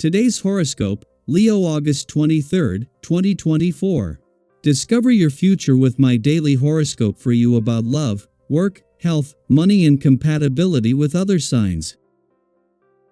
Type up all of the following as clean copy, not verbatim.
Today's horoscope, Leo August 23, 2024. Discover your future with my daily horoscope for you about love, work, health, money and compatibility with other signs.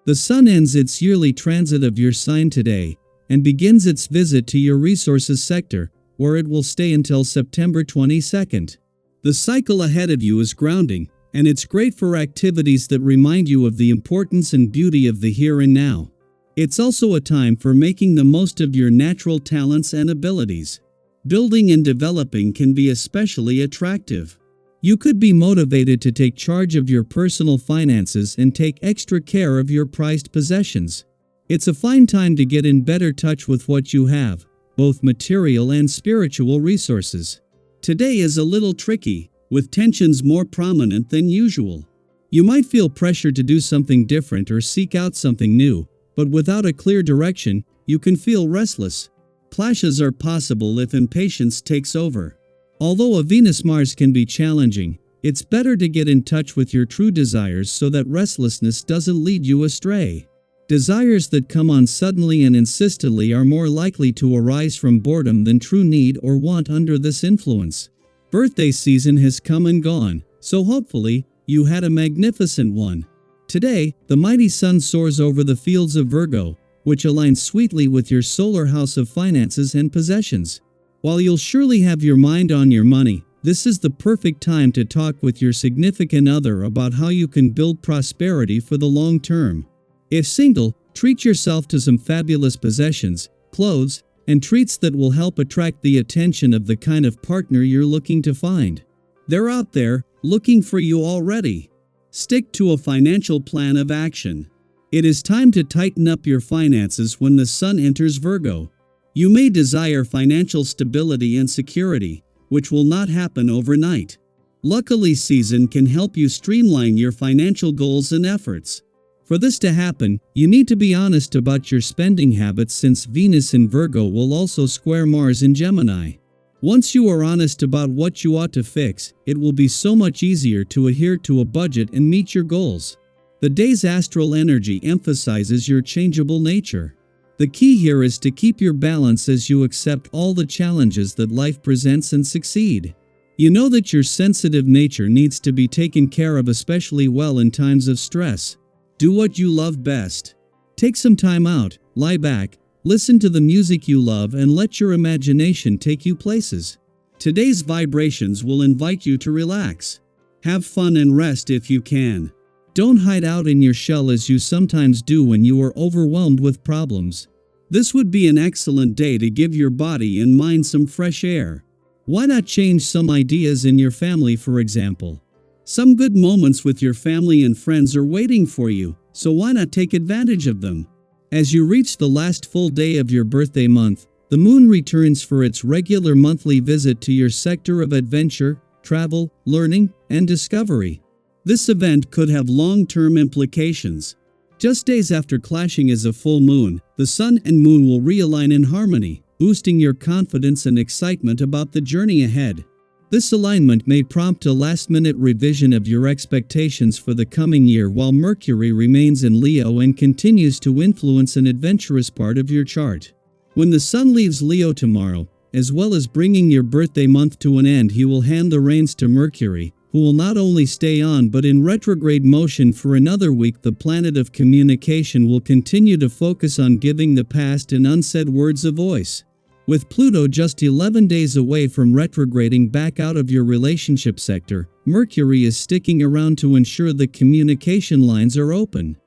The Sun ends its yearly transit of your sign today, and begins its visit to your resources sector, where it will stay until September 22nd. The cycle ahead of you is grounding, and it's great for activities that remind you of the importance and beauty of the here and now. It's also a time for making the most of your natural talents and abilities. Building and developing can be especially attractive. You could be motivated to take charge of your personal finances and take extra care of your prized possessions. It's a fine time to get in better touch with what you have, both material and spiritual resources. Today is a little tricky, with tensions more prominent than usual. You might feel pressure to do something different or seek out something new, but without a clear direction, you can feel restless. Clashes are possible if impatience takes over. Although a Venus-Mars can be challenging, it's better to get in touch with your true desires so that restlessness doesn't lead you astray. Desires that come on suddenly and insistently are more likely to arise from boredom than true need or want under this influence. Birthday season has come and gone, so hopefully, you had a magnificent one. Today, the mighty Sun soars over the fields of Virgo, which aligns sweetly with your solar house of finances and possessions. While you'll surely have your mind on your money, this is the perfect time to talk with your significant other about how you can build prosperity for the long term. If single, treat yourself to some fabulous possessions, clothes, and treats that will help attract the attention of the kind of partner you're looking to find. They're out there, looking for you already. Stick to a financial plan of action. It is time to tighten up your finances when the Sun enters Virgo. You may desire financial stability and security, which will not happen overnight. Luckily, season can help you streamline your financial goals and efforts. For this to happen, you need to be honest about your spending habits, since Venus in Virgo will also square Mars in Gemini. Once you are honest about what you ought to fix, it will be so much easier to adhere to a budget and meet your goals. The day's astral energy emphasizes your changeable nature. The key here is to keep your balance as you accept all the challenges that life presents and succeed. You know that your sensitive nature needs to be taken care of especially well in times of stress. Do what you love best. Take some time out, lie back, listen to the music you love and let your imagination take you places. Today's vibrations will invite you to relax. Have fun and rest if you can. Don't hide out in your shell as you sometimes do when you are overwhelmed with problems. This would be an excellent day to give your body and mind some fresh air. Why not change some ideas in your family, for example? Some good moments with your family and friends are waiting for you, so why not take advantage of them? As you reach the last full day of your birthday month, the moon returns for its regular monthly visit to your sector of adventure, travel, learning, and discovery. This event could have long-term implications. Just days after clashing as a full moon, the Sun and Moon will realign in harmony, boosting your confidence and excitement about the journey ahead. This alignment may prompt a last-minute revision of your expectations for the coming year, while Mercury remains in Leo and continues to influence an adventurous part of your chart. When the Sun leaves Leo tomorrow, as well as bringing your birthday month to an end, he will hand the reins to Mercury, who will not only stay on but in retrograde motion for another week. The planet of communication will continue to focus on giving the past and unsaid words a voice. With Pluto just 11 days away from retrograding back out of your relationship sector, Mercury is sticking around to ensure the communication lines are open.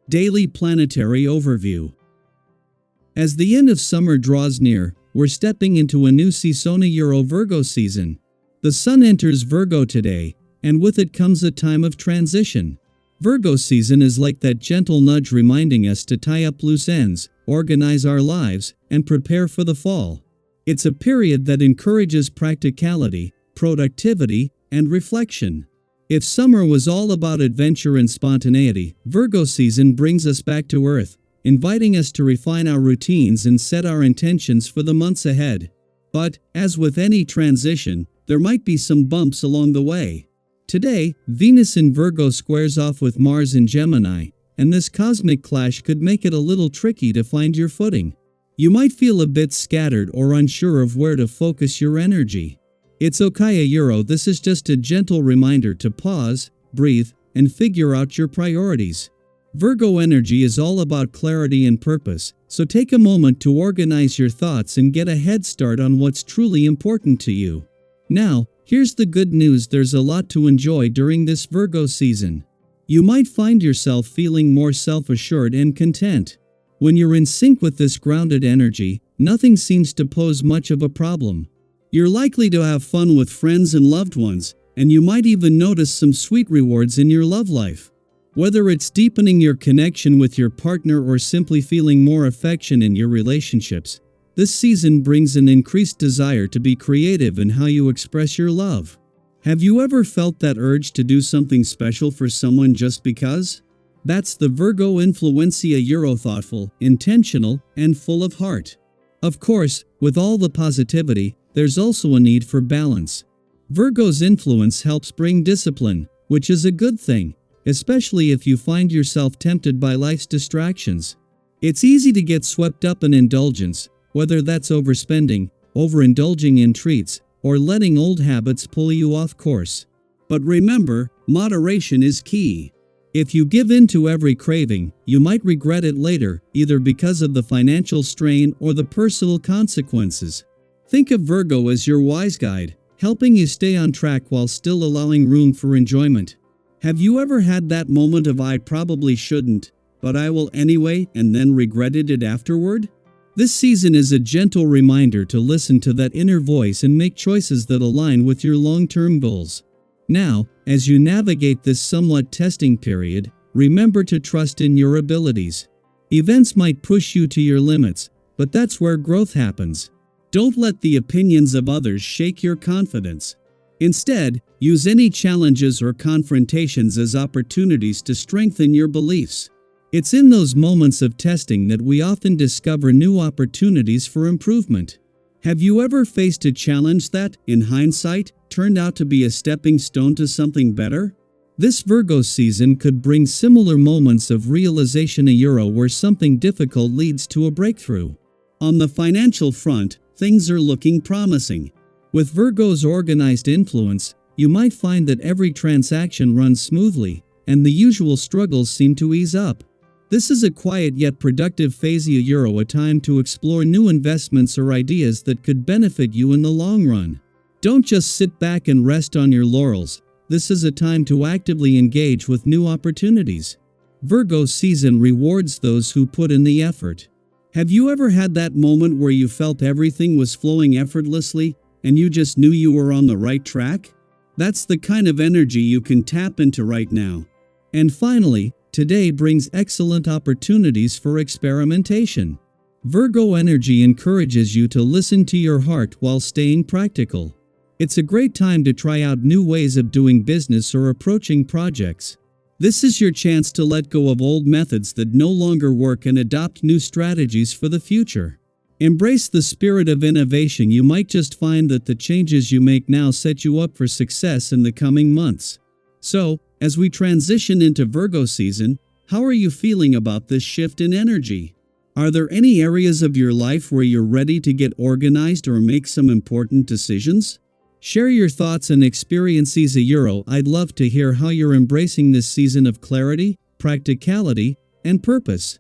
Daily Planetary Overview. As the end of summer draws near, we're stepping into a new Seasona Euro Virgo season. The Sun enters Virgo today, and with it comes a time of transition. Virgo season is like that gentle nudge reminding us to tie up loose ends, organize our lives, and prepare for the fall. It's a period that encourages practicality, productivity, and reflection. If summer was all about adventure and spontaneity, Virgo season brings us back to earth, inviting us to refine our routines and set our intentions for the months ahead. But, as with any transition, there might be some bumps along the way. Today, Venus in Virgo squares off with Mars in Gemini, and this cosmic clash could make it a little tricky to find your footing. You might feel a bit scattered or unsure of where to focus your energy. It's okay, this is just a gentle reminder to pause, breathe, and figure out your priorities. Virgo energy is all about clarity and purpose, so take a moment to organize your thoughts and get a head start on what's truly important to you. Now, here's the good news: there's a lot to enjoy during this Virgo season. You might find yourself feeling more self-assured and content. When you're in sync with this grounded energy, nothing seems to pose much of a problem. You're likely to have fun with friends and loved ones, and you might even notice some sweet rewards in your love life. Whether it's deepening your connection with your partner or simply feeling more affection in your relationships, this season brings an increased desire to be creative in how you express your love. Have you ever felt that urge to do something special for someone just because? That's the Virgo influencia, thoughtful, intentional, and full of heart. Of course, with all the positivity, there's also a need for balance. Virgo's influence helps bring discipline, which is a good thing, especially if you find yourself tempted by life's distractions. It's easy to get swept up in indulgence, whether that's overspending, overindulging in treats, or letting old habits pull you off course. But remember, moderation is key. If you give in to every craving, you might regret it later, either because of the financial strain or the personal consequences. Think of Virgo as your wise guide, helping you stay on track while still allowing room for enjoyment. Have you ever had that moment of "I probably shouldn't, but I will anyway," and then regretted it afterward? This season is a gentle reminder to listen to that inner voice and make choices that align with your long-term goals. Now, as you navigate this somewhat testing period, remember to trust in your abilities. Events might push you to your limits, but that's where growth happens. Don't let the opinions of others shake your confidence. Instead, use any challenges or confrontations as opportunities to strengthen your beliefs. It's in those moments of testing that we often discover new opportunities for improvement. Have you ever faced a challenge that, in hindsight, turned out to be a stepping stone to something better? This Virgo season could bring similar moments of realization, where something difficult leads to a breakthrough. On the financial front, things are looking promising. With Virgo's organized influence, you might find that every transaction runs smoothly, and the usual struggles seem to ease up. This is a quiet yet productive phase, a time to explore new investments or ideas that could benefit you in the long run. Don't just sit back and rest on your laurels. This is a time to actively engage with new opportunities. Virgo season rewards those who put in the effort. Have you ever had that moment where you felt everything was flowing effortlessly, and you just knew you were on the right track? That's the kind of energy you can tap into right now. And finally, today brings excellent opportunities for experimentation. Virgo energy encourages you to listen to your heart while staying practical. It's a great time to try out new ways of doing business or approaching projects. This is your chance to let go of old methods that no longer work and adopt new strategies for the future. Embrace the spirit of innovation. You might just find that the changes you make now set you up for success in the coming months. So, as we transition into Virgo season, how are you feeling about this shift in energy? Are there any areas of your life where you're ready to get organized or make some important decisions? Share your thoughts and experiences. I'd love to hear how you're embracing this season of clarity, practicality, and purpose.